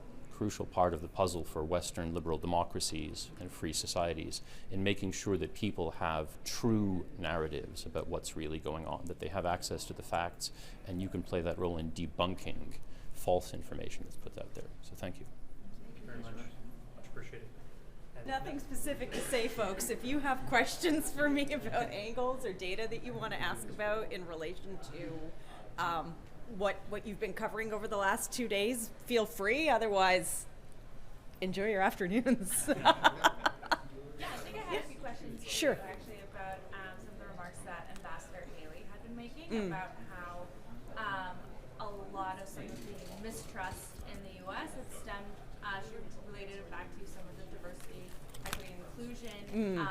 part of the puzzle for Western liberal democracies and free societies in making sure that people have true narratives about what's really going on, that they have access to the facts, and you can play that role in debunking false information that's put out there. So thank you. Thank you very much. Much appreciated. Nothing specific to say, folks. If you have questions for me about angles or data that you want to ask about in relation to what you've been covering over the last 2 days, feel free. Otherwise, enjoy your afternoons. Yeah, I think I had a few questions Sure. actually about some of the remarks that Ambassador Haley had been making about how a lot of some of the mistrust in the U.S. had stemmed, she related it back to some of the diversity, equity, and inclusion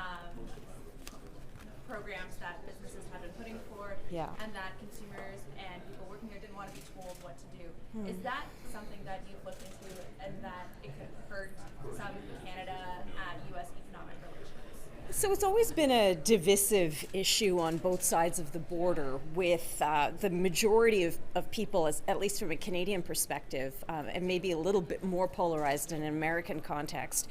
programs programs that businesses had been putting forward, Yeah. and that consumers and people working there didn't want to be told what to do. Hmm. Is that something that you've looked into, and that it could hurt some Canada U.S. economic relations? So it's always been a divisive issue on both sides of the border, with the majority of people, at least from a Canadian perspective, and maybe a little bit more polarized in an American context,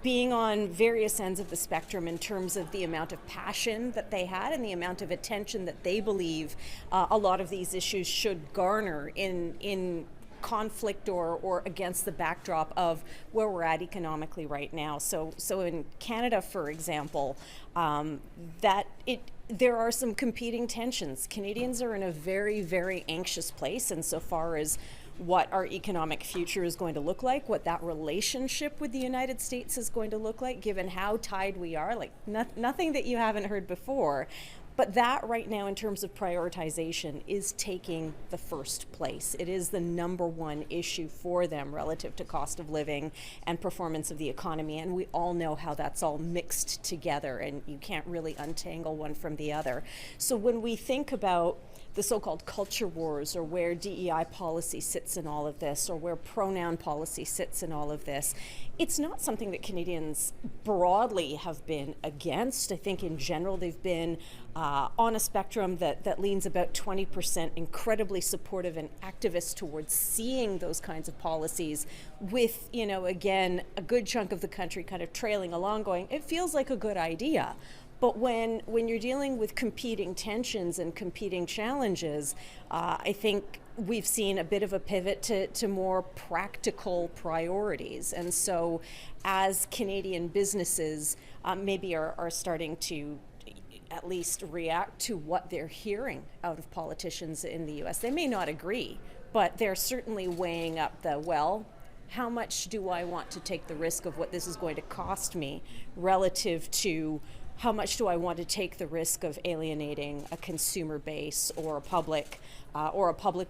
being on various ends of the spectrum in terms of the amount of passion that they had and the amount of attention that they believe a lot of these issues should garner in conflict or against the backdrop of where we're at economically right now. So in Canada, for example, there are some competing tensions. Canadians are in a very, very anxious place insofar as what our economic future is going to look like, what that relationship with the United States is going to look like, given how tied we are, like nothing that you haven't heard before. But that right now, in terms of prioritization, is taking the first place. It is the number one issue for them relative to cost of living and performance of the economy. And we all know how that's all mixed together, and you can't really untangle one from the other. So when we think about the so-called culture wars, or where DEI policy sits in all of this, or where pronoun policy sits in all of this, it's not something that Canadians broadly have been against. I think in general they've been on a spectrum that leans about 20% incredibly supportive and activist towards seeing those kinds of policies, with, again, a good chunk of the country kind of trailing along going, it feels like a good idea. But when you're dealing with competing tensions and competing challenges, I think we've seen a bit of a pivot to more practical priorities. And so as Canadian businesses maybe are starting to at least react to what they're hearing out of politicians in the US, they may not agree, but they're certainly weighing up how much do I want to take the risk of what this is going to cost me relative to how much do I want to take the risk of alienating a consumer base or a public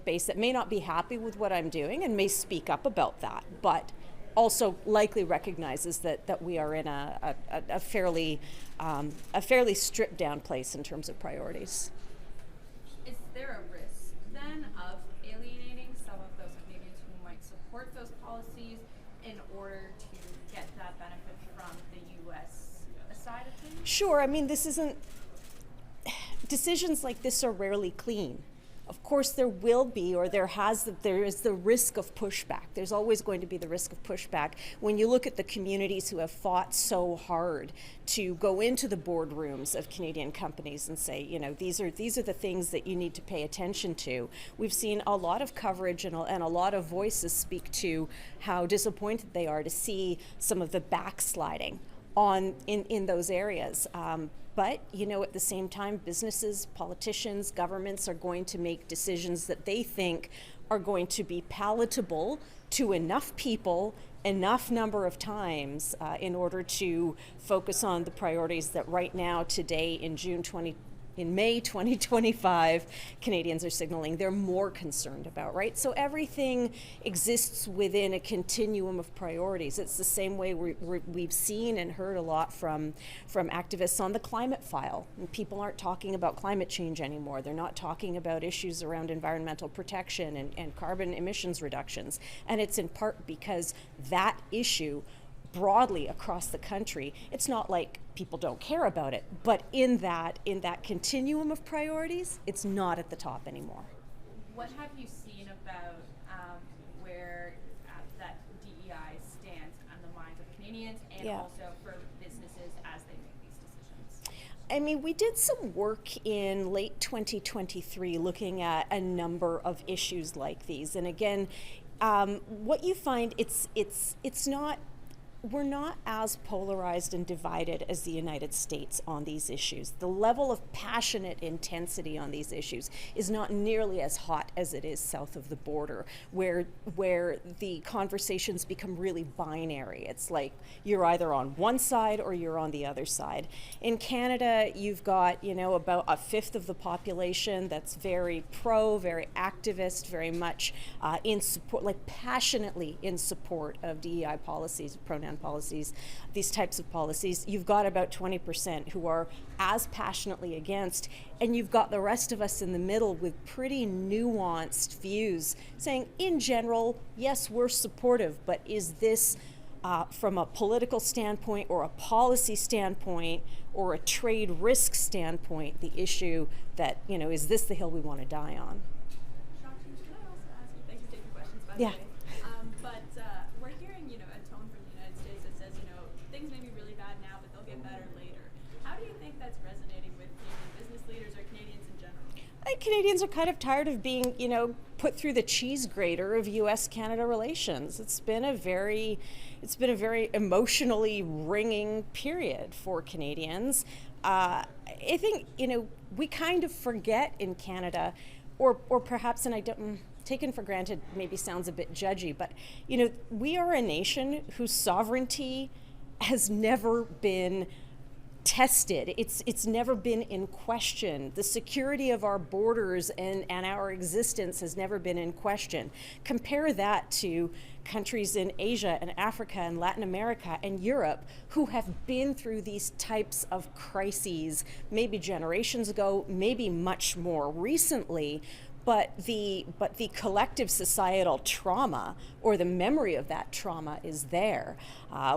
base that may not be happy with what I'm doing and may speak up about that, but also likely recognizes that we are in a fairly stripped down place in terms of priorities. Is there a risk then of alienating some of those Canadians who might support those policies in order to get that benefit from the U.S. side of things? Sure. I mean, decisions like this are rarely clean. Of course, there will be, or there is the risk of pushback. There's always going to be the risk of pushback when you look at the communities who have fought so hard to go into the boardrooms of Canadian companies and say, these are the things that you need to pay attention to. We've seen a lot of coverage and a lot of voices speak to how disappointed they are to see some of the backsliding in those areas. But, at the same time, businesses, politicians, governments are going to make decisions that they think are going to be palatable to enough people, enough number of times in order to focus on the priorities that right now, today, in May 2025, Canadians are signaling they're more concerned about, right? So everything exists within a continuum of priorities. It's the same way we've seen and heard a lot from activists on the climate file. And people aren't talking about climate change anymore. They're not talking about issues around environmental protection and carbon emissions reductions. And it's in part because that issue broadly across the country, it's not like people don't care about it, but in that continuum of priorities, it's not at the top anymore. What have you seen about where that DEI stands on the minds of Canadians and also for businesses as they make these decisions? I mean, we did some work in late 2023 looking at a number of issues like these, and again, what you find we're not as polarized and divided as the United States on these issues. The level of passionate intensity on these issues is not nearly as hot as it is south of the border, where the conversations become really binary. It's like you're either on one side or you're on the other side. In Canada, you've got, about a fifth of the population that's very pro, very activist, very much in support, like passionately in support of DEI policies, pronoun Japan policies, these types of policies, you've got about 20% who are as passionately against, and you've got the rest of us in the middle with pretty nuanced views saying, in general, yes, we're supportive, but is this from a political standpoint or a policy standpoint or a trade risk standpoint, the issue that, is this the hill we want to die on? Shachi, should I also ask you, thanks for taking questions, by Yeah. the way. But we're hearing, a tone from the United States that says, things may be really bad now, but they'll get better later. How do you think that's resonating with Canadian business leaders or Canadians in general? I think Canadians are kind of tired of being, put through the cheese grater of U.S.-Canada relations. It's been a very emotionally ringing period for Canadians. I think, we kind of forget in Canada, or perhaps, and I don't, taken for granted maybe sounds a bit judgy, but, we are a nation whose sovereignty has never been tested. It's never been in question. The security of our borders and our existence has never been in question. Compare that to countries in Asia and Africa and Latin America and Europe who have been through these types of crises maybe generations ago, maybe much more recently. But the collective societal trauma or the memory of that trauma is there.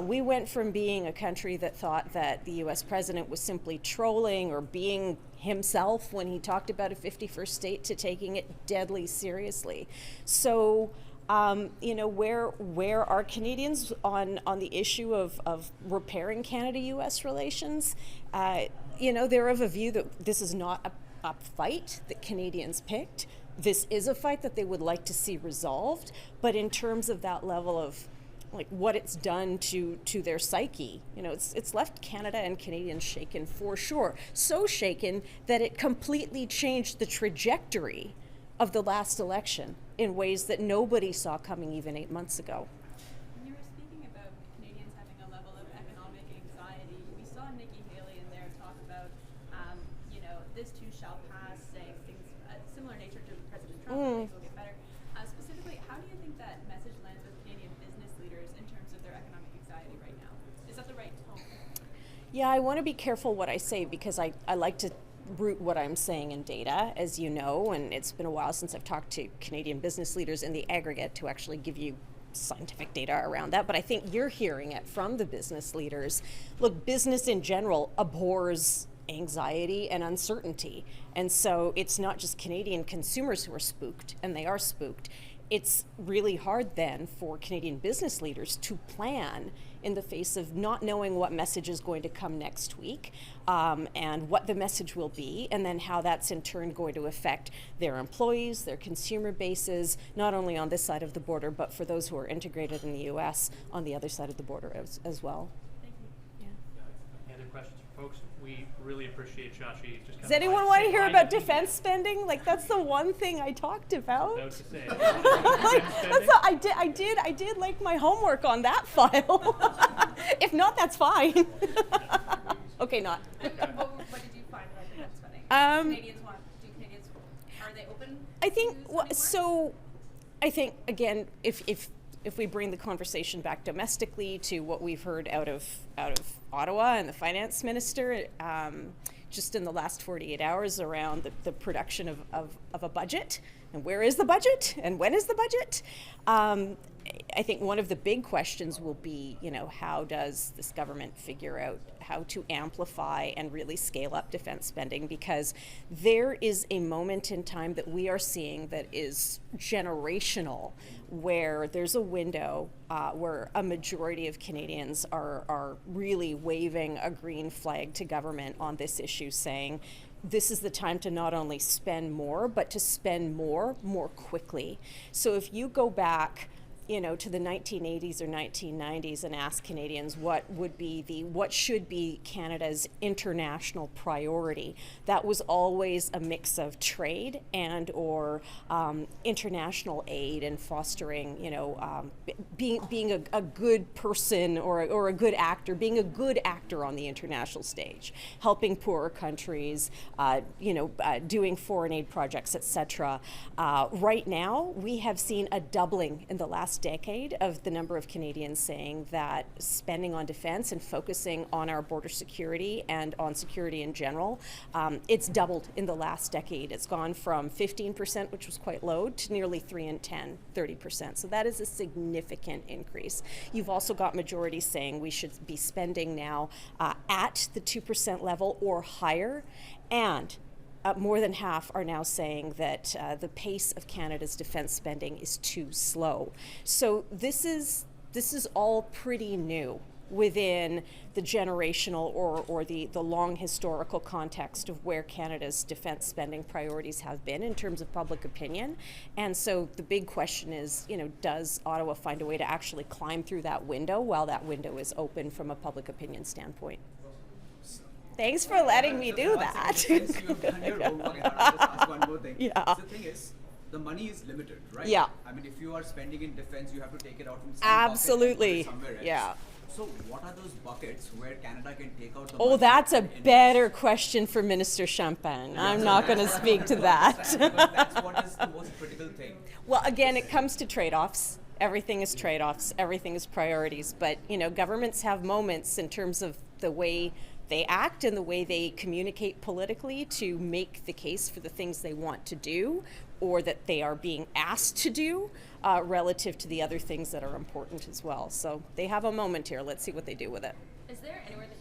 We went from being a country that thought that the US president was simply trolling or being himself when he talked about a 51st state to taking it deadly seriously. So, where are Canadians on the issue of repairing Canada-US relations? They're of a view that this is not a fight that Canadians picked. This is a fight that they would like to see resolved, but in terms of that level of what it's done to their psyche, it's left Canada and Canadians shaken for sure. So shaken that it completely changed the trajectory of the last election in ways that nobody saw coming even 8 months ago. When you were speaking about Canadians having a level of economic anxiety, we saw Nikki Haley in there talk about, this too shall pass, saying things similar nature to President Trump, things will get better. Specifically, how do you think that message lands with Canadian business leaders in terms of their economic anxiety right now? Is that the right tone? Yeah, I want to be careful what I say because I like to root what I'm saying in data, as you know, and it's been a while since I've talked to Canadian business leaders in the aggregate to actually give you scientific data around that, but I think you're hearing it from the business leaders. Look, business in general abhors anxiety and uncertainty. And so it's not just Canadian consumers who are spooked, and they are spooked. It's really hard then for Canadian business leaders to plan in the face of not knowing what message is going to come next week and what the message will be, and then how that's in turn going to affect their employees, their consumer bases, not only on this side of the border, but for those who are integrated in the U.S. on the other side of the border as well. Thank you. Any other questions for folks? We really appreciate Shachi. Does anyone want to hear about defense spending? That's the one thing I talked about. About to say. I did like my homework on that file. If not, that's fine. Okay, not. What did you find about defense spending? Are they open? I think I think again, if we bring the conversation back domestically to what we've heard out of Ottawa and the finance minister, just in the last 48 hours around the production of a budget, and where is the budget, and when is the budget? I think one of the big questions will be, how does this government figure out how to amplify and really scale up defense spending? Because there is a moment in time that we are seeing that is generational, where there's a window where a majority of Canadians are really waving a green flag to government on this issue, saying, this is the time to not only spend more, but to spend more quickly. So if you go back, to the 1980s or 1990s and ask Canadians what should be Canada's international priority, that was always a mix of trade and or international aid and fostering, being a good person or a good actor, being a good actor on the international stage, helping poorer countries, doing foreign aid projects, etc. Right now, we have seen a doubling in the last last decade of the number of Canadians saying that spending on defense and focusing on our border security and on security in general, it's doubled in the last decade. It's gone from 15%, which was quite low, to nearly 3 and 10, 30%. So that is a significant increase. You've also got majorities saying we should be spending now at the 2% level or higher, and more than half are now saying that the pace of Canada's defense spending is too slow. So this is all pretty new within the generational or the long historical context of where Canada's defense spending priorities have been in terms of public opinion. And so the big question is, does Ottawa find a way to actually climb through that window while that window is open from a public opinion standpoint? Thanks for letting me do that. Since you've done your homework, and I'll just ask one more thing. Yeah. So the thing is, the money is limited, right? Yeah. I mean, if you are spending in defense, you have to take it out from some Absolutely. bucket and put it somewhere else. Yeah. So what are those buckets where Canada can take out the Oh, money? that's a better question for Minister Champagne. I'm not going to speak to that. Because that's what is the most critical thing. Well, again, it comes to trade-offs. Everything is trade-offs. Everything is priorities. But, governments have moments in terms of the way they act and the way they communicate politically to make the case for the things they want to do or that they are being asked to do relative to the other things that are important as well. So they have a moment here. Let's see what they do with it. Is there anywhere that